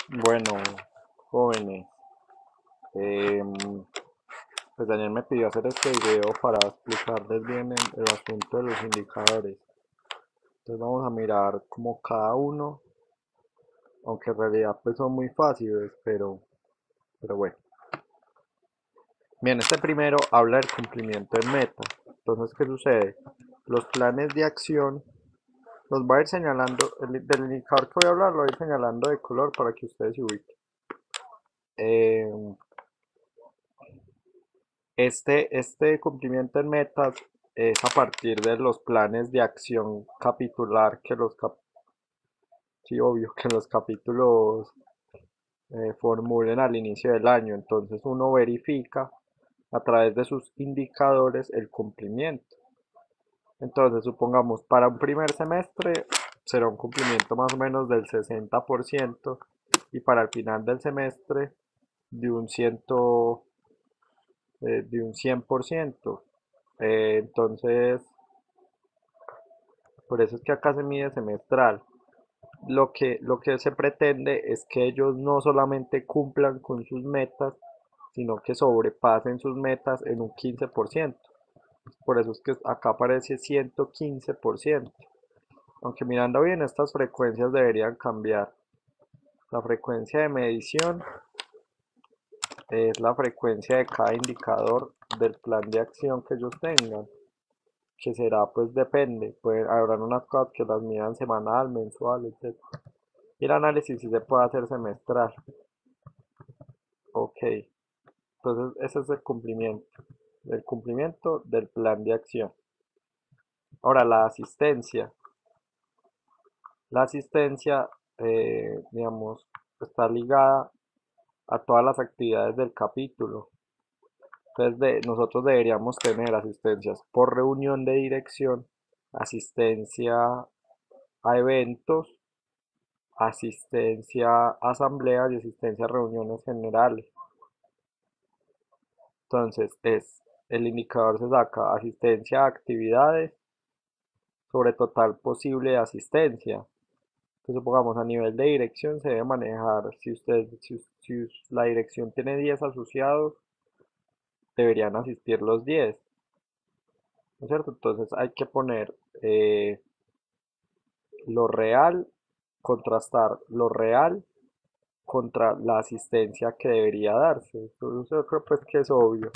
Bueno, jóvenes, em, pues Daniel me pidió hacer este video para explicarles bien el asunto de los indicadores. Entonces vamos a mirar como cada uno, aunque en realidad pues son muy fáciles, pero bueno. Bien, este primero habla del cumplimiento de metas. Entonces, ¿qué sucede? Los planes de acción los va a ir señalando, del indicador que voy a hablar lo voy a ir señalando de color para que ustedes se ubiquen. Em, este cumplimiento en metas es a partir de los planes de acción capitular sí, obvio, que los capítulos formulen al inicio del año. Entonces uno verifica a través de sus indicadores el cumplimiento. Entonces supongamos para un primer semestre será un cumplimiento más o menos del 60% y para el final del semestre de un, ciento, de un 100%. Entonces, por eso es que acá se mide semestral. Lo que se pretende es que ellos no solamente cumplan con sus metas, sino que sobrepasen sus metas en un 15%. Por eso es que acá aparece 115%. Aunque mirando bien, estas frecuencias deberían cambiar. La frecuencia de medición es la frecuencia de cada indicador del plan de acción que ellos tengan, que será, pues depende, habrán unas cosas que las midan semanal, mensual, etc. Y el análisis sí se puede hacer semestral. Ok, entonces ese es el cumplimiento del plan de acción. Ahora, la asistencia. La asistencia, digamos, está ligada a todas las actividades del capítulo. Entonces, nosotros deberíamos tener asistencias por reunión de dirección, asistencia a eventos, asistencia a asambleas y asistencia a reuniones generales. Entonces, el indicador se saca asistencia a actividades sobre total posible de asistencia. Entonces, supongamos a nivel de dirección se debe manejar, si la dirección tiene 10 asociados, deberían asistir los 10, ¿no es cierto? Entonces hay que poner lo real, contrastar lo real contra la asistencia que debería darse. Entonces yo creo pues que es obvio.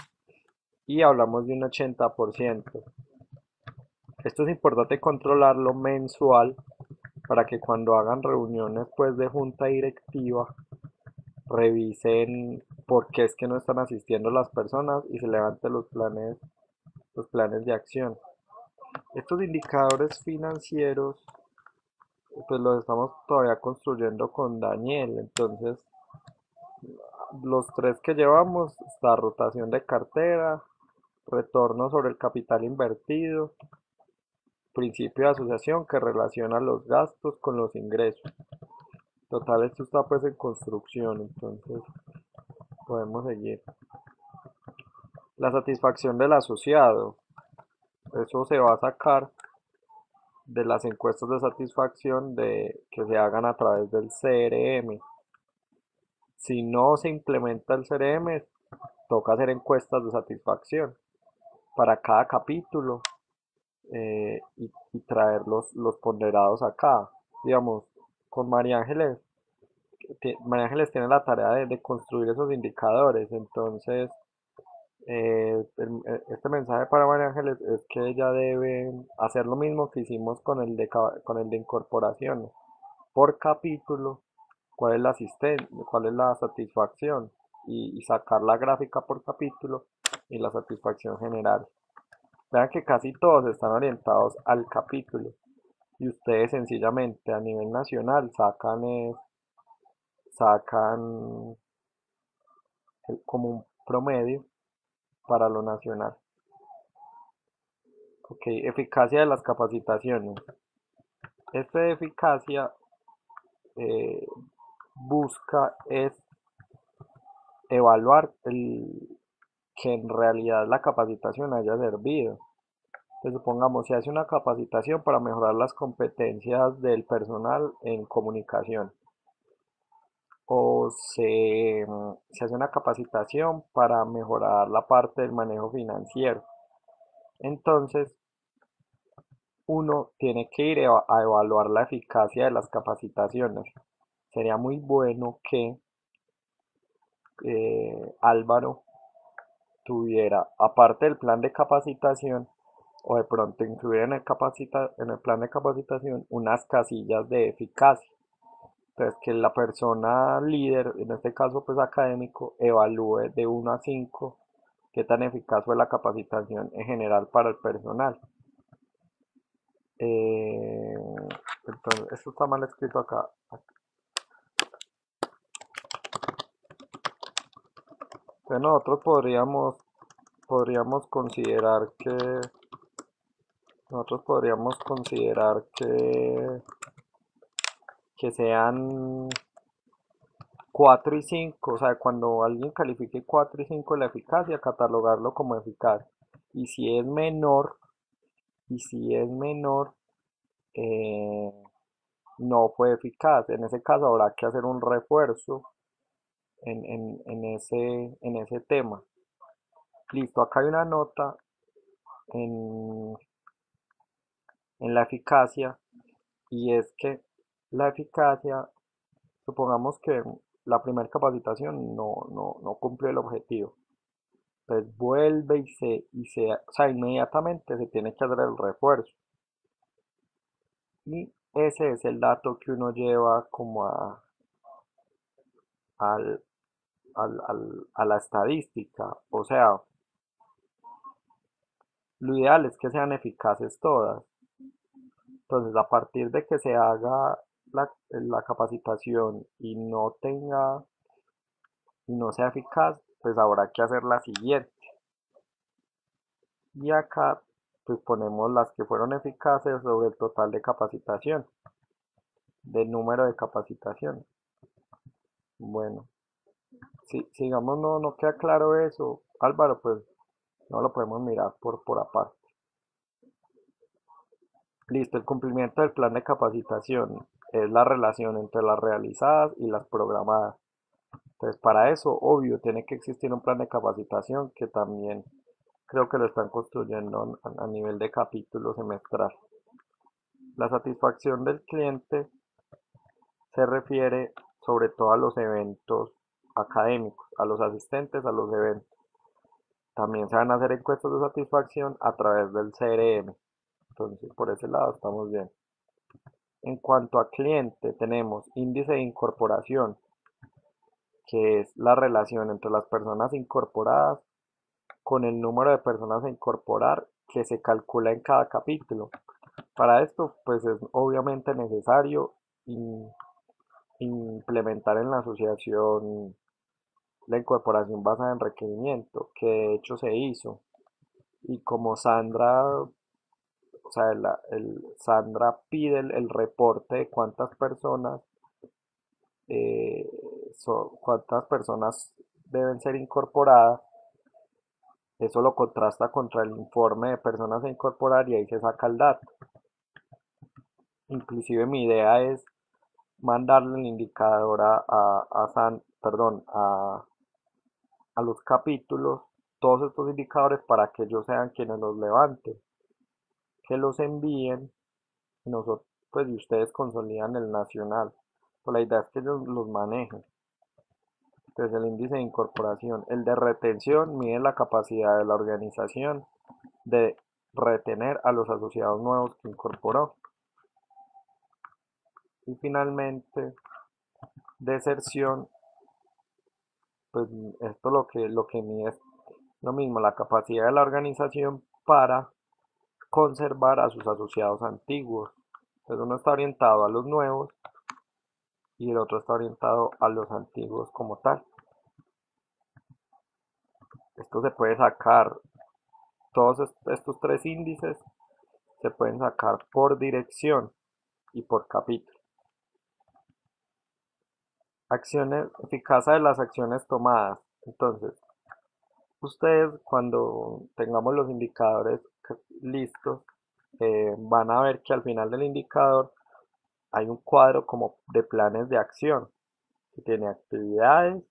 Y hablamos de un 80%. Esto es importante controlarlo mensual para que cuando hagan reuniones pues de junta directiva revisen por qué es que no están asistiendo las personas y se levanten los planes de acción. Estos indicadores financieros pues los estamos todavía construyendo con Daniel. Entonces los tres que llevamos está rotación de cartera, retorno sobre el capital invertido, principio de asociación que relaciona los gastos con los ingresos. Total, esto está pues en construcción, entonces podemos seguir. La satisfacción del asociado, eso se va a sacar de las encuestas de satisfacción que se hagan a través del CRM. Si no se implementa el CRM, toca hacer encuestas de satisfacción para cada capítulo y traer los ponderados acá. Digamos, con María Ángeles tiene la tarea de construir esos indicadores. Entonces, este mensaje para María Ángeles es que ella debe hacer lo mismo que hicimos con el de incorporaciones. Por capítulo, cuál es la asistencia, cuál es la satisfacción y sacar la gráfica por capítulo y la satisfacción general. Vean que casi todos están orientados al capítulo y ustedes sencillamente a nivel nacional sacan como un promedio para lo nacional. Ok, eficacia de las capacitaciones. Este de eficacia eh, busca es evaluar que en realidad la capacitación haya servido. Entonces, supongamos, se hace una capacitación para mejorar las competencias del personal en comunicación. o se hace una capacitación para mejorar la parte del manejo financiero. Entonces, uno tiene que ir a evaluar la eficacia de las capacitaciones. Sería muy bueno que Álvaro tuviera, aparte del plan de capacitación, o de pronto incluir en el plan de capacitación unas casillas de eficacia. Entonces, que la persona líder, en este caso pues académico, evalúe de 1 a 5 qué tan eficaz fue la capacitación en general para el personal. Eh, entonces, esto está mal escrito acá. Entonces, nosotros podríamos considerar que sean 4 y 5, o sea, cuando alguien califique 4 y 5 la eficacia, catalogarlo como eficaz. Y si es menor, y si es menor, eh, no fue eficaz. En ese caso habrá que hacer un refuerzo en ese tema. Listo, acá hay una nota en, en la eficacia, y es que la eficacia, supongamos que la primera capacitación no cumplió el objetivo. Entonces vuelve o sea, inmediatamente se tiene que hacer el refuerzo. Y ese es el dato que uno lleva como al, a la estadística. O sea, lo ideal es que sean eficaces todas. Entonces, a partir de que se haga la capacitación y no sea eficaz, pues habrá que hacer la siguiente. Y acá pues ponemos las que fueron eficaces sobre el total de capacitación, del número de capacitaciones. Bueno, si digamos no queda claro eso, Álvaro, pues no lo podemos mirar por aparte. Listo, el cumplimiento del plan de capacitación es la relación entre las realizadas y las programadas. Entonces, para eso, obvio, tiene que existir un plan de capacitación que también creo que lo están construyendo a nivel de capítulo semestral. La satisfacción del cliente se refiere sobre todo a los eventos académicos, a los asistentes a los eventos. También se van a hacer encuestas de satisfacción a través del CRM. Entonces, por ese lado estamos bien. En cuanto a cliente, tenemos índice de incorporación, que es la relación entre las personas incorporadas con el número de personas a incorporar que se calcula en cada capítulo. Para esto, pues es obviamente necesario implementar en la asociación la incorporación basada en requerimiento, que de hecho se hizo. Y como Sandra, o sea, Sandra pide el reporte de eh, cuántas personas deben ser incorporadas, eso lo contrasta contra el informe de personas a incorporar y ahí se saca el dato. Inclusive mi idea es mandarle el indicador a los capítulos, todos estos indicadores para que ellos sean quienes los levanten, que los envíen y nosotros, pues, y ustedes consolidan el nacional. Pues la idea es que ellos los manejen. Entonces el índice de incorporación, el de retención mide la capacidad de la organización de retener a los asociados nuevos que incorporó. Y finalmente, deserción, pues esto lo que mide es lo mismo, la capacidad de la organización para conservar a sus asociados antiguos. Entonces uno está orientado a los nuevos y el otro está orientado a los antiguos como tal. Esto se puede sacar, todos estos tres índices se pueden sacar por dirección y por capítulo. Acciones, eficacia de las acciones tomadas. Entonces, ustedes cuando tengamos los indicadores listos, van a ver que al final del indicador hay un cuadro como de planes de acción. que tiene actividades,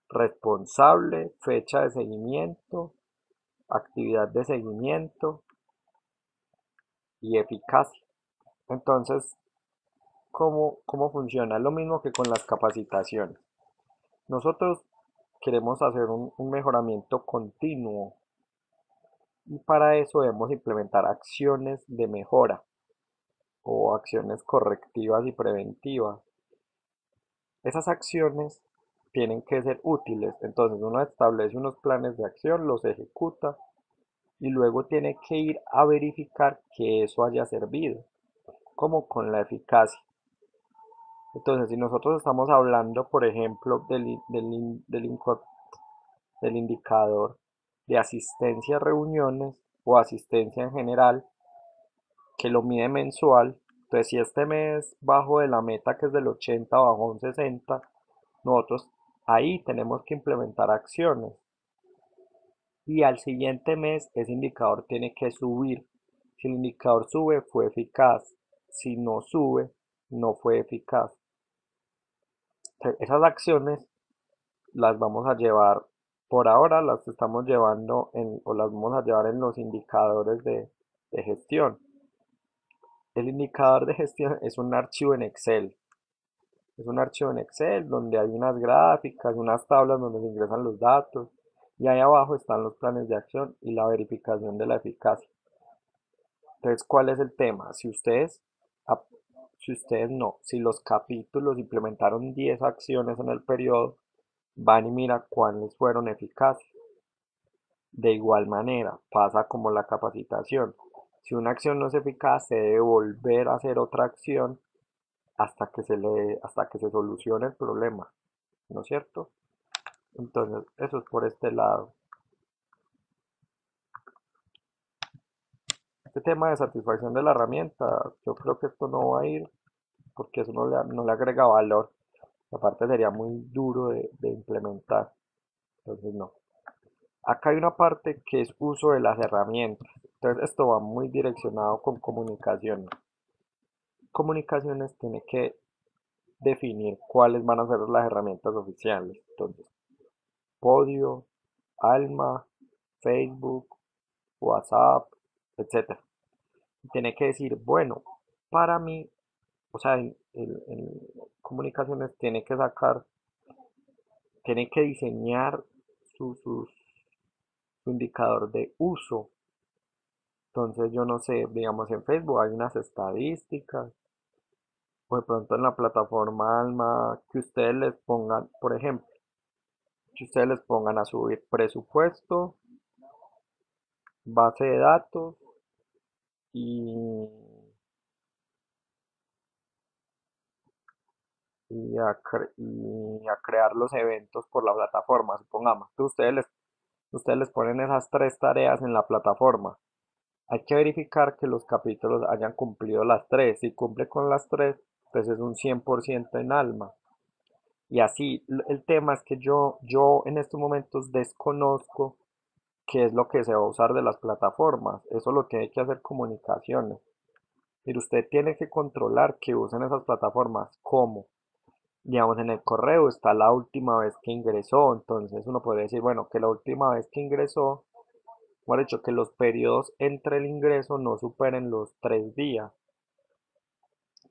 responsable, fecha de seguimiento, actividad de seguimiento y eficacia. Entonces, ¿cómo funciona? Es lo mismo que con las capacitaciones. Nosotros queremos hacer un mejoramiento continuo y para eso debemos implementar acciones de mejora o acciones correctivas y preventivas. Esas acciones tienen que ser útiles, entonces uno establece unos planes de acción, los ejecuta y luego tiene que ir a verificar que eso haya servido, como con la eficacia. Entonces, si nosotros estamos hablando, por ejemplo, del indicador de asistencia a reuniones o asistencia en general, que lo mide mensual, entonces si este mes bajo de la meta que es del 80 bajo un 60, nosotros ahí tenemos que implementar acciones y al siguiente mes ese indicador tiene que subir. Si el indicador sube, fue eficaz. Si no sube, no fue eficaz. Entonces, esas acciones las vamos a llevar, por ahora las estamos llevando o las vamos a llevar en los indicadores de gestión. El indicador de gestión es un archivo en Excel. Es un archivo en Excel donde hay unas gráficas, unas tablas donde se ingresan los datos y ahí abajo están los planes de acción y la verificación de la eficacia. Entonces, ¿cuál es el tema? Si ustedes no, si los capítulos implementaron 10 acciones en el periodo, van y mira cuáles fueron eficaces. De igual manera, pasa como la capacitación. Si una acción no es eficaz, se debe volver a hacer otra acción hasta que se solucione el problema, ¿no es cierto? Entonces, eso es por este lado. Este tema de satisfacción de la herramienta, yo creo que esto no va a ir porque eso no le agrega valor. Aparte sería muy duro de implementar. Entonces, no. Acá hay una parte que es uso de las herramientas. Entonces, esto va muy direccionado con comunicaciones. Comunicaciones tiene que definir cuáles van a ser las herramientas oficiales. Entonces, Podio, Alma, Facebook, WhatsApp, etcétera. Tiene que decir, bueno, para mí, o sea, en comunicaciones tiene que diseñar su indicador de uso. Entonces, yo no sé, digamos en Facebook hay unas estadísticas, o de pronto en la plataforma Alma, que ustedes les pongan, por ejemplo, que ustedes les pongan a subir presupuesto, base de datos y, y a crear los eventos por la plataforma, supongamos. Entonces ustedes les ponen esas tres tareas en la plataforma. Hay que verificar que los capítulos hayan cumplido las tres. Si cumple con las tres, pues es un 100% en Alma. Y así, el tema es que yo en estos momentos desconozco qué es lo que se va a usar de las plataformas. Eso lo tiene que hacer comunicaciones. Pero usted tiene que controlar que usen esas plataformas. ¿Cómo? Digamos, en el correo está la última vez que ingresó. Entonces uno podría decir, bueno, que la última vez que ingresó, por hecho, que los periodos entre el ingreso no superen los 3 días.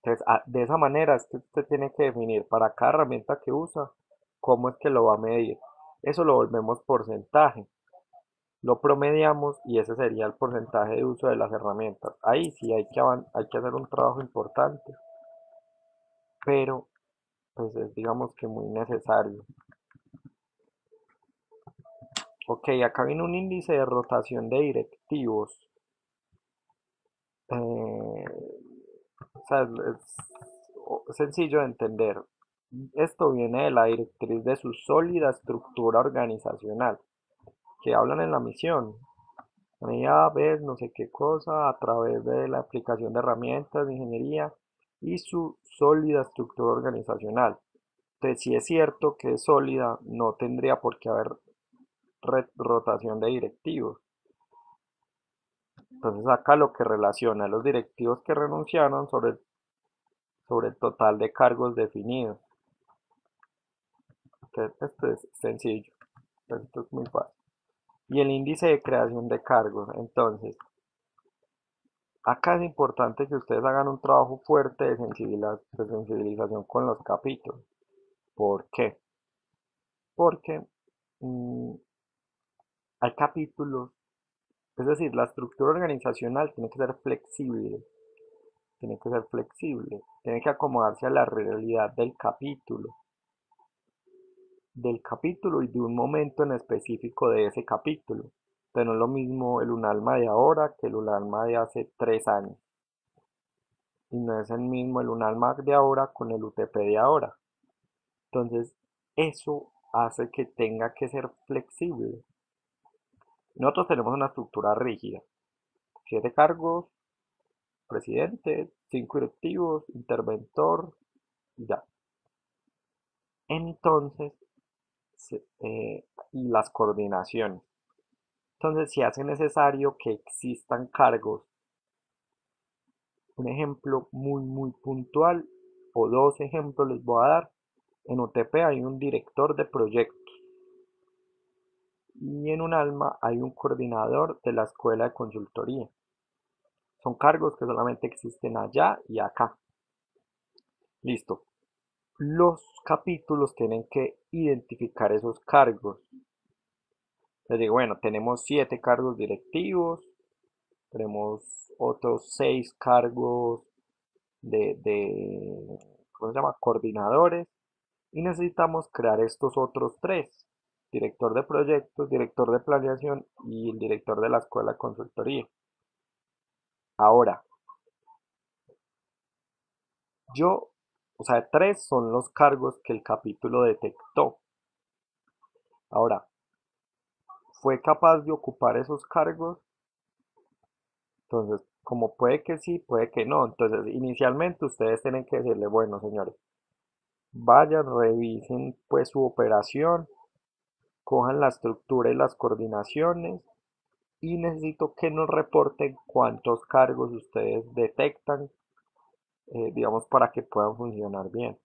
Entonces, de esa manera es que usted tiene que definir para cada herramienta que usa, cómo es que lo va a medir. Eso lo volvemos porcentaje. Lo promediamos y ese sería el porcentaje de uso de las herramientas. Ahí sí hay que hacer un trabajo importante, pero pues es digamos que muy necesario. Ok, acá viene un índice de rotación de directivos. O sea, es sencillo de entender. Esto viene de la directriz de su sólida estructura organizacional, que hablan en la misión. A ver, no sé qué cosa, a través de la aplicación de herramientas de ingeniería y su sólida estructura organizacional. Entonces, si es cierto que es sólida, no tendría por qué haber rotación de directivos. Entonces, acá lo que relaciona a los directivos que renunciaron sobre el total de cargos definidos. Esto es sencillo, esto es muy fácil. Y el índice de creación de cargos. Entonces, acá es importante que ustedes hagan un trabajo fuerte de sensibilización con los capítulos. ¿Por qué? Porque mm, hay capítulos, es decir, la estructura organizacional tiene que ser flexible, tiene que acomodarse a la realidad del capítulo y de un momento en específico de ese capítulo. Pero no es lo mismo el UNALMA de ahora que el UNALMA de hace 3 años. Y no es el mismo el UNALMA de ahora con el UTP de ahora. Entonces, eso hace que tenga que ser flexible. Nosotros tenemos una estructura rígida. 7 cargos, presidente, 5 directivos, interventor, y ya. Entonces, y las coordinaciones. Entonces, si hace necesario que existan cargos, un ejemplo muy puntual, o dos ejemplos les voy a dar. En UTP hay un director de proyectos y en UNALMA hay un coordinador de la escuela de consultoría. Son cargos que solamente existen allá y acá. Listo. Los capítulos tienen que identificar esos cargos. Les digo, bueno, tenemos 7 cargos directivos, tenemos otros 6 cargos ¿cómo se llama? Coordinadores, y necesitamos crear estos otros 3: director de proyectos, director de planeación y el director de la escuela de consultoría. Ahora, o sea, 3 son los cargos que el capítulo detectó. Ahora, ¿fue capaz de ocupar esos cargos? Entonces, como puede que sí, puede que no. Entonces, inicialmente ustedes tienen que decirle, bueno, señores, vayan, revisen pues su operación, cojan la estructura y las coordinaciones y necesito que nos reporten cuántos cargos ustedes detectan, digamos, para que puedan funcionar bien.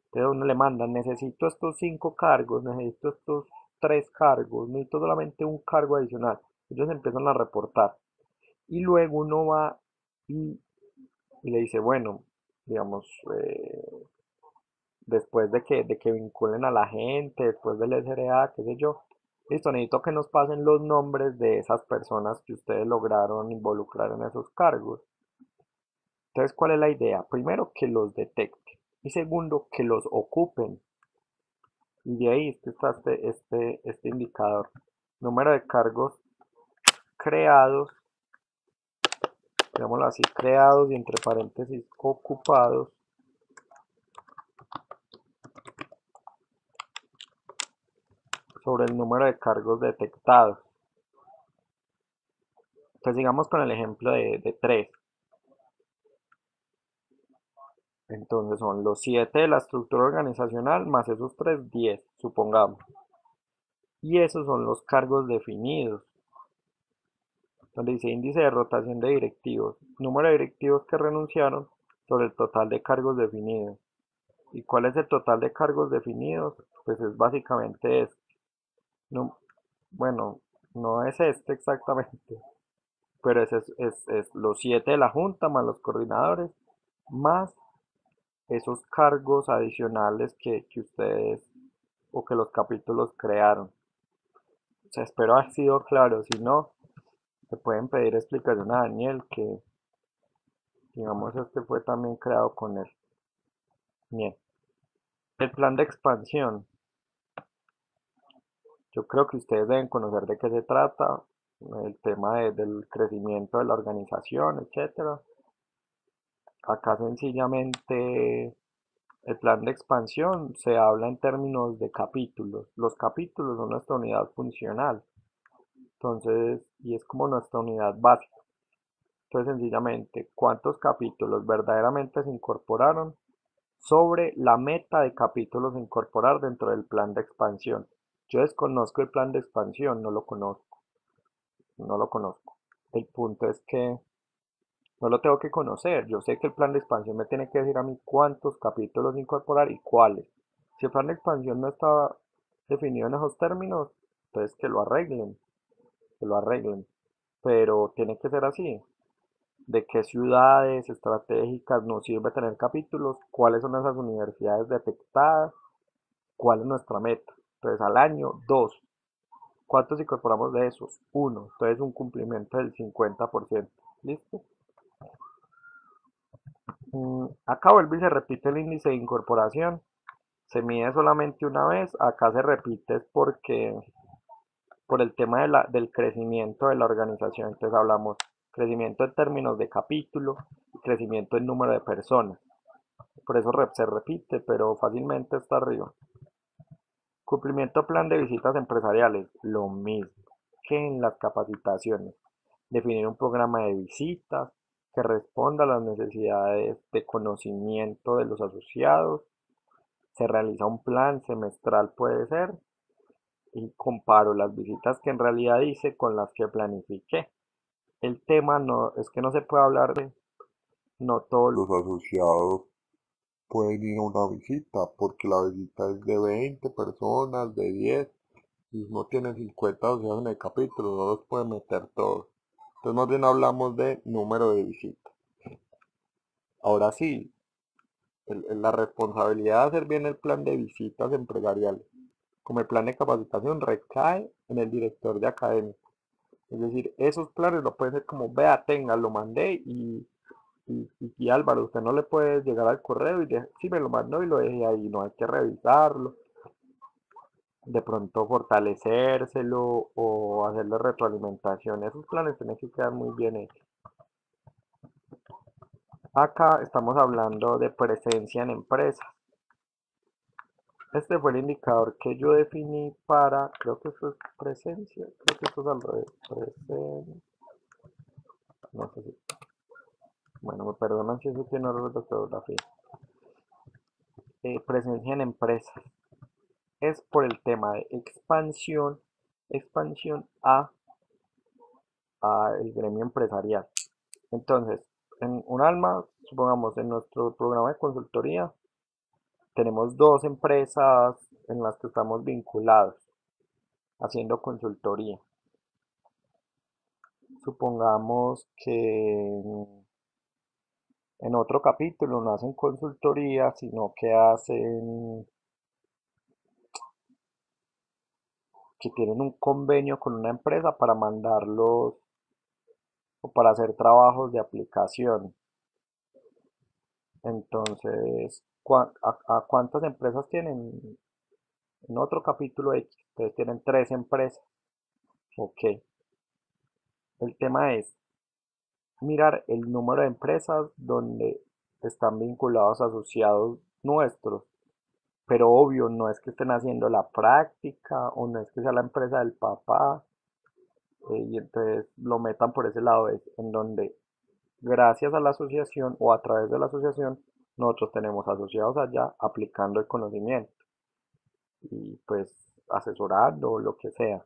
Entonces uno le manda, necesito estos 5 cargos, necesito estos 3 cargos, necesito solamente un cargo adicional. Ellos empiezan a reportar. Y luego uno va y, y le dice, bueno, digamos, después de que vinculen a la gente, después del SRA, qué sé yo, listo, necesito que nos pasen los nombres de esas personas que ustedes lograron involucrar en esos cargos. Entonces, ¿cuál es la idea? Primero, que los detecten. Y segundo, que los ocupen. Y de ahí es que está este indicador. Número de cargos creados, digámoslo así, creados y entre paréntesis ocupados, sobre el número de cargos detectados. Entonces, digamos con el ejemplo de 3. Entonces son los 7 de la estructura organizacional más esos 3, 10, supongamos. Y esos son los cargos definidos. Donde dice índice de rotación de directivos, número de directivos que renunciaron sobre el total de cargos definidos. ¿Y cuál es el total de cargos definidos? Pues es básicamente este. No, bueno, no es este exactamente, pero es los 7 de la junta más los coordinadores, más esos cargos adicionales que ustedes o que los capítulos crearon. O sea, espero haber sido claro, si no, se pueden pedir explicación a Daniel, que digamos este fue también creado con él. Bien, el plan de expansión. Yo creo que ustedes deben conocer de qué se trata, el tema del crecimiento de la organización, etcétera. Acá sencillamente el plan de expansión se habla en términos de capítulos. Los capítulos son nuestra unidad funcional. Entonces, y es como nuestra unidad básica. Entonces, sencillamente, ¿cuántos capítulos verdaderamente se incorporaron sobre la meta de capítulos a incorporar dentro del plan de expansión? Yo desconozco el plan de expansión, no lo conozco. El punto es que no lo tengo que conocer. Yo sé que el plan de expansión me tiene que decir a mí cuántos capítulos incorporar y cuáles. Si el plan de expansión no está definido en esos términos, entonces que lo arreglen, pero tiene que ser así. ¿De qué ciudades estratégicas nos sirve tener capítulos? ¿Cuáles son esas universidades detectadas? ¿Cuál es nuestra meta? Entonces al año, dos. ¿Cuántos incorporamos de esos? Uno. Entonces un cumplimiento del 50%. ¿Listo? Acá vuelve y se repite el índice de incorporación. Se mide solamente una vez. Acá se repite es porque por el tema del crecimiento de la organización. Entonces hablamos crecimiento en términos de capítulo y crecimiento en número de personas. Por eso se repite, pero fácilmente está arriba. Cumplimiento plan de visitas empresariales, lo mismo que en las capacitaciones. Definir un programa de visitas que responda a las necesidades de conocimiento de los asociados. Se realiza un plan semestral, puede ser, y comparo las visitas que en realidad hice con las que planifiqué. El tema no es que no se puede hablar de no todos los asociados pueden ir a una visita porque la visita es de 20 personas, de 10, y no tiene 50 asociados en el capítulo, no los puede meter todos. Entonces más bien hablamos de número de visitas. Ahora sí, la responsabilidad de hacer bien el plan de visitas empresariales como el plan de capacitación recae en el director de academia. Es decir, esos planes no pueden ser como, vea, tenga, lo mandé y Álvaro, usted no le puede llegar al correo y si me lo mandó y lo dejé ahí, no hay que revisarlo, de pronto fortalecérselo o hacerle retroalimentación. Esos planes tienen que quedar muy bien hechos. Acá estamos hablando de presencia en empresas. Este fue el indicador que yo definí para, creo que esto es presencia, creo que esto es al revés, presencia, no sé si, bueno, me perdonan si eso tiene error de ortografía. Presencia en empresas. Es por el tema de expansión a el gremio empresarial. Entonces, en un alma, supongamos en nuestro programa de consultoría, tenemos dos empresas en las que estamos vinculados haciendo consultoría. Supongamos que en otro capítulo no hacen consultoría, sino que tienen un convenio con una empresa para mandarlos o para hacer trabajos de aplicación. Entonces, ¿a cuántas empresas tienen? En otro capítulo X, entonces tienen tres empresas. Ok. El tema es mirar el número de empresas donde están vinculados asociados nuestros. Pero obvio, no es que estén haciendo la práctica o no es que sea la empresa del papá. Y entonces lo metan por ese lado, es en donde gracias a la asociación o a través de la asociación nosotros tenemos asociados allá aplicando el conocimiento y pues asesorando o lo que sea.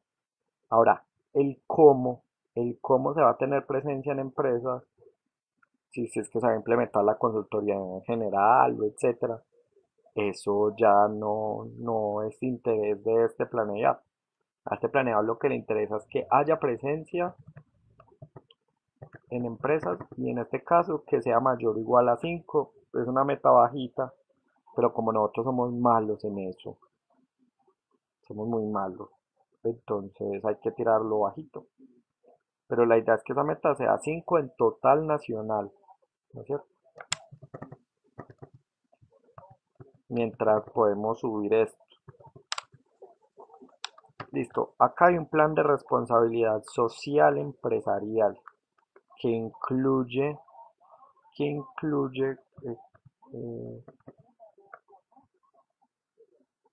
Ahora, el cómo se va a tener presencia en empresas, si es que se va a implementar la consultoría en general, etcétera, eso ya no es interés de este planeado. A este planeado lo que le interesa es que haya presencia en empresas y en este caso que sea mayor o igual a 5. Es una meta bajita, pero como nosotros somos malos en eso, somos muy malos, entonces hay que tirarlo bajito. Pero la idea es que esa meta sea 5 en total nacional, ¿no es cierto? Mientras podemos subir esto. Listo, acá hay un plan de responsabilidad social empresarial que incluye, que incluye eh,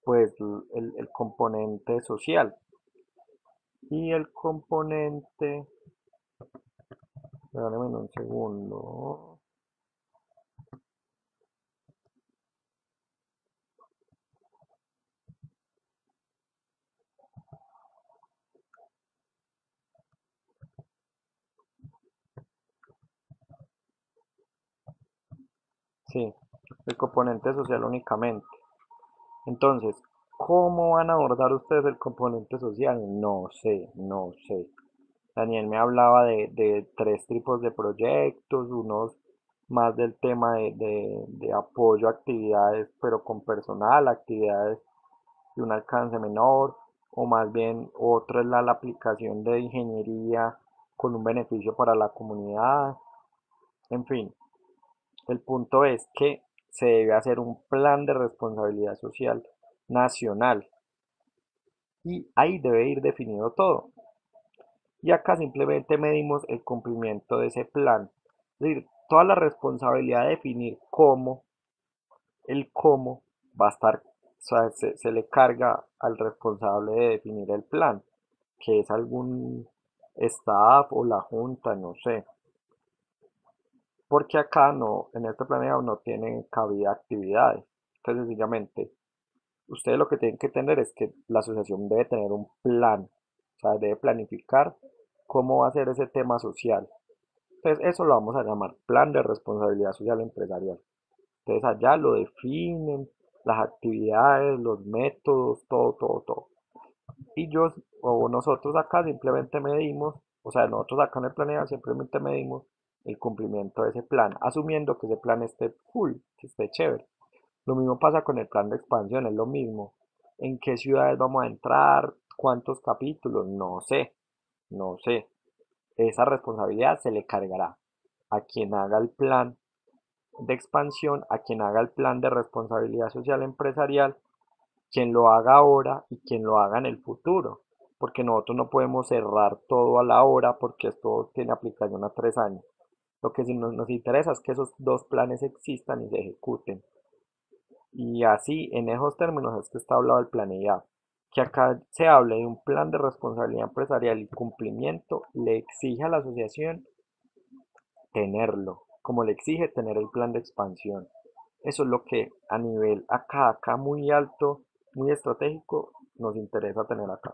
pues el componente social y el componente, déjame un segundo, sí, el componente social únicamente. Entonces, ¿Cómo van a abordar ustedes el componente social? No sé, no sé. Daniel me hablaba de tres tipos de proyectos, unos más del tema de apoyo a actividades, pero con personal, actividades de un alcance menor, o más bien otro es la aplicación de ingeniería con un beneficio para la comunidad. En fin, el punto es que se debe hacer un plan de responsabilidad social nacional y ahí debe ir definido todo. Y acá simplemente medimos el cumplimiento de ese plan. Es decir, toda la responsabilidad de definir el cómo va a estar, o sea, se le carga al responsable de definir el plan, que es algún staff o la junta, no sé. Porque acá no, en este planeado no tienen cabida actividades. Entonces, sencillamente, ustedes lo que tienen que tener es que la asociación debe tener un plan, o sea, debe planificar cómo va a ser ese tema social. Entonces, eso lo vamos a llamar plan de responsabilidad social empresarial. Entonces, allá lo definen, las actividades, los métodos, todo, todo, todo. Y yo o nosotros acá simplemente medimos, o sea, nosotros acá en el planeta simplemente medimos el cumplimiento de ese plan, asumiendo que ese plan esté full, que esté chévere. Lo mismo pasa con el plan de expansión, es lo mismo. ¿En qué ciudades vamos a entrar? ¿Cuántos capítulos? No sé, no sé. Esa responsabilidad se le cargará a quien haga el plan de expansión, a quien haga el plan de responsabilidad social empresarial, quien lo haga ahora y quien lo haga en el futuro. Porque nosotros no podemos cerrar todo a la hora porque esto tiene aplicación a 3 años. Lo que sí nos interesa es que esos dos planes existan y se ejecuten. Y así, en esos términos es que está hablado el planeado. Que acá se hable de un plan de responsabilidad empresarial y cumplimiento, le exige a la asociación tenerlo, como le exige tener el plan de expansión. Eso es lo que a nivel acá muy alto, muy estratégico, nos interesa tener acá.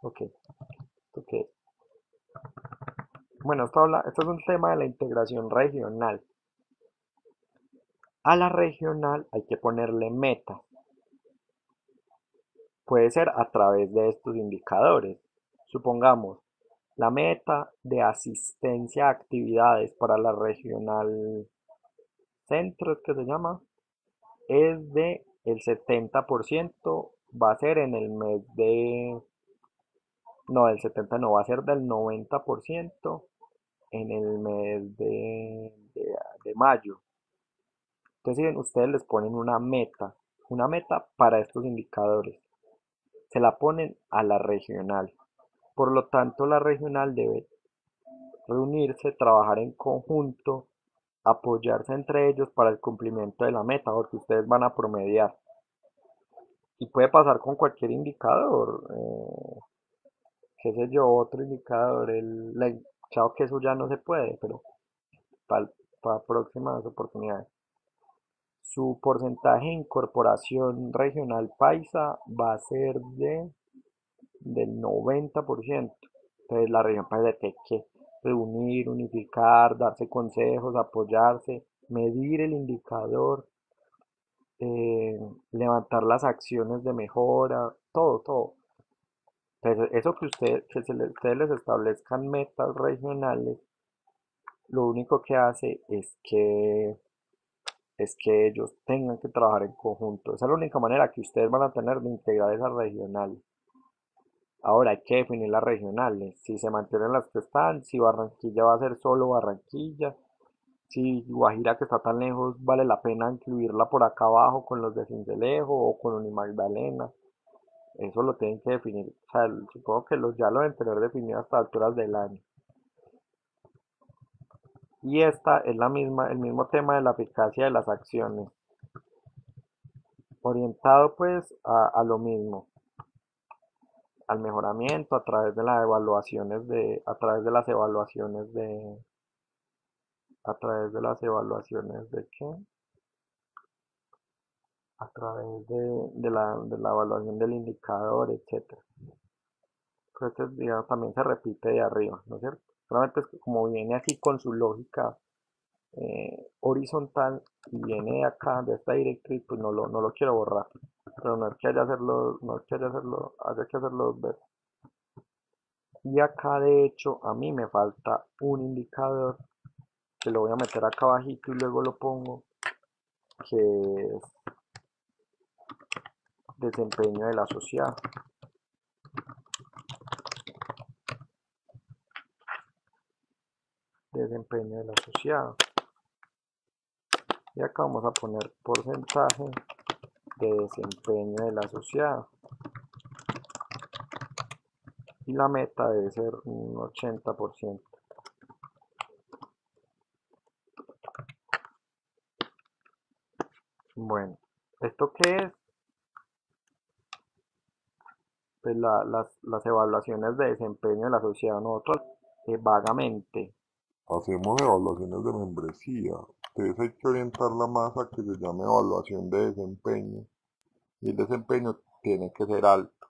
Ok, ok. Bueno, esto es un tema de la integración regional. A la regional hay que ponerle meta. Puede ser a través de estos indicadores. Supongamos, la meta de asistencia a actividades para la regional centro, es que se llama, es de el 70%, va a ser en el mes de, no, del 70 no, va a ser del 90% en el mes de mayo. Entonces, ustedes les ponen una meta para estos indicadores. Se la ponen a la regional. Por lo tanto, la regional debe reunirse, trabajar en conjunto, apoyarse entre ellos para el cumplimiento de la meta, porque ustedes van a promediar. Y puede pasar con cualquier indicador, qué sé yo, otro indicador, chao que eso ya no se puede, pero para próximas oportunidades. Su porcentaje de incorporación regional paisa va a ser del 90%. Entonces la región paisa tiene que reunir, unificar, darse consejos, apoyarse, medir el indicador, levantar las acciones de mejora, todo, todo. Entonces, eso ustedes les establezcan metas regionales, lo único que hace es que ellos tengan que trabajar en conjunto. Esa es la única manera que ustedes van a tener de integrar esas regionales. Ahora hay que definir las regionales, si se mantienen las que están, si Barranquilla va a ser solo Barranquilla, si Guajira que está tan lejos vale la pena incluirla por acá abajo con los de Sincelejo o con Unimagdalena. Eso lo tienen que definir, o sea, supongo que ya lo deben tener definido hasta alturas del año. Y esta es el mismo tema de la eficacia de las acciones, orientado pues a lo mismo, al mejoramiento a través de las evaluaciones a través de las evaluaciones de qué, a través de la evaluación del indicador, etcétera. Pero este, digamos, también se repite de arriba, ¿no es cierto? Solamente es que como viene aquí con su lógica horizontal y viene de acá, de esta directriz, pues no lo quiero borrar. pero no es que haya hacerlo, no es que haya que hacerlo dos veces. Y acá de hecho a mí me falta un indicador que lo voy a meter acá abajito y luego lo pongo, que es desempeño del asociado. Desempeño del asociado. Y acá vamos a poner porcentaje de desempeño del asociado. Y la meta debe ser un 80%. Bueno, ¿esto qué es? Pues las evaluaciones de desempeño del asociado. Nosotros vagamente Hacemos evaluaciones de membresía, entonces hay que orientarla más a que se llame evaluación de desempeño y el desempeño tiene que ser alto.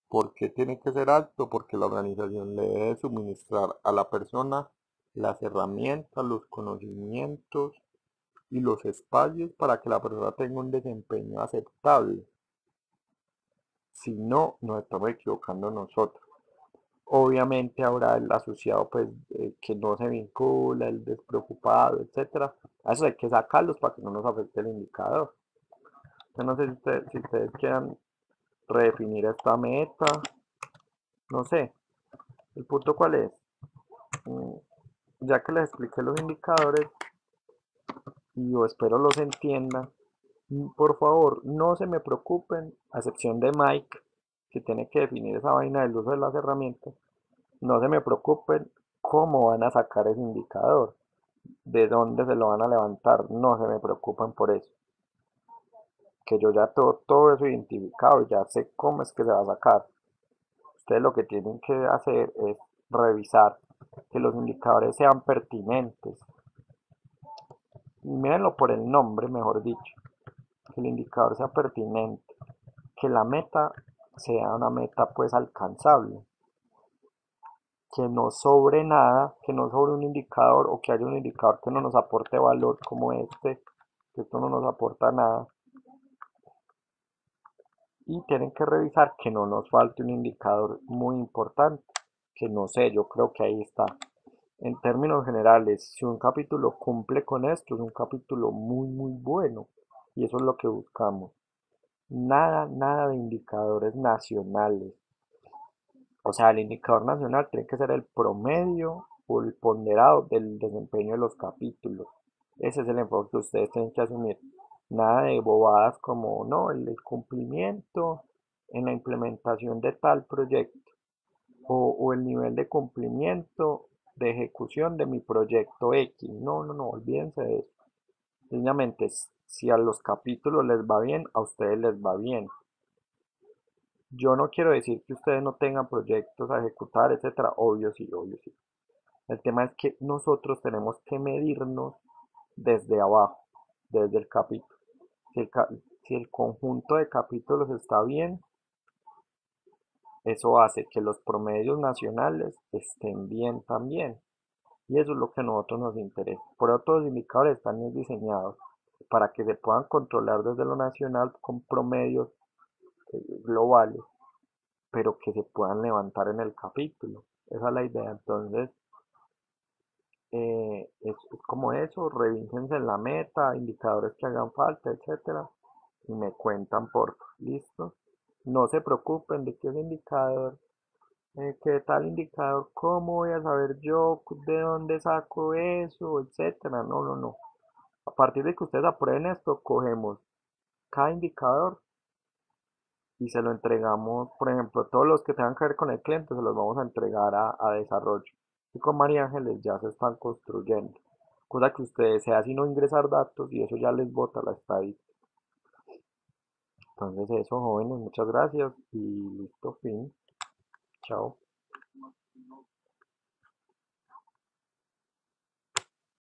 ¿Por qué tiene que ser alto? Porque la organización le debe suministrar a la persona las herramientas, los conocimientos y los espacios para que la persona tenga un desempeño aceptable. Si no, nos estamos equivocando nosotros. Obviamente habrá el asociado pues que no se vincula, el despreocupado, etcétera. A eso hay que sacarlos para que no nos afecte el indicador. Yo no sé si ustedes quieran redefinir esta meta, no sé. ¿El punto cuál es? Mm, Ya que les expliqué los indicadores y yo espero los entiendan, por favor no se me preocupen, a excepción de Mike, que tiene que definir esa vaina del uso de las herramientas, no se me preocupen cómo van a sacar ese indicador, de dónde se lo van a levantar, no se me preocupen por eso, que yo ya todo eso identificado, ya sé cómo es que se va a sacar. Ustedes lo que tienen que hacer es revisar que los indicadores sean pertinentes. Y mírenlo por el nombre, mejor dicho, que el indicador sea pertinente, que la meta sea una meta pues alcanzable, que no sobre nada, que no sobre un indicador o que haya un indicador que no nos aporte valor como que esto no nos aporta nada. Y tienen que revisar que no nos falte un indicador muy importante, que no sé, yo creo que ahí está. En términos generales, si un capítulo cumple con esto, es un capítulo muy bueno. Y eso es lo que buscamos. Nada de indicadores nacionales. O sea, el indicador nacional tiene que ser el promedio o el ponderado del desempeño de los capítulos. Ese es el enfoque que ustedes tienen que asumir. Nada de bobadas como, no, el cumplimiento en la implementación de tal proyecto o el nivel de cumplimiento de ejecución de mi proyecto X. No, olvídense de eso. Sencillamente, si a los capítulos les va bien, a ustedes les va bien. Yo no quiero decir que ustedes no tengan proyectos a ejecutar, etcétera. Obvio sí, obvio sí. El tema es que nosotros tenemos que medirnos desde abajo, desde el capítulo. Si el, si el conjunto de capítulos está bien, eso hace que los promedios nacionales estén bien también. Y eso es lo que a nosotros nos interesa. Por eso todos los indicadores están diseñados para que se puedan controlar desde lo nacional con promedios globales, pero que se puedan levantar en el capítulo. Esa es la idea. Entonces, es como eso, revísense en la meta, indicadores que hagan falta, etcétera, y me cuentan por listo. No se preocupen de que ese indicador, que tal indicador, cómo voy a saber yo de dónde saco eso, etcétera. No. A partir de que ustedes aprueben esto, cogemos cada indicador y se lo entregamos, por ejemplo, todos los que tengan que ver con el cliente, se los vamos a entregar a desarrollo. Y con María Ángeles ya se están construyendo. Cosa que ustedes sea sino ingresar datos y eso ya les bota la estadística. Entonces eso, jóvenes, muchas gracias y listo, fin. Chao.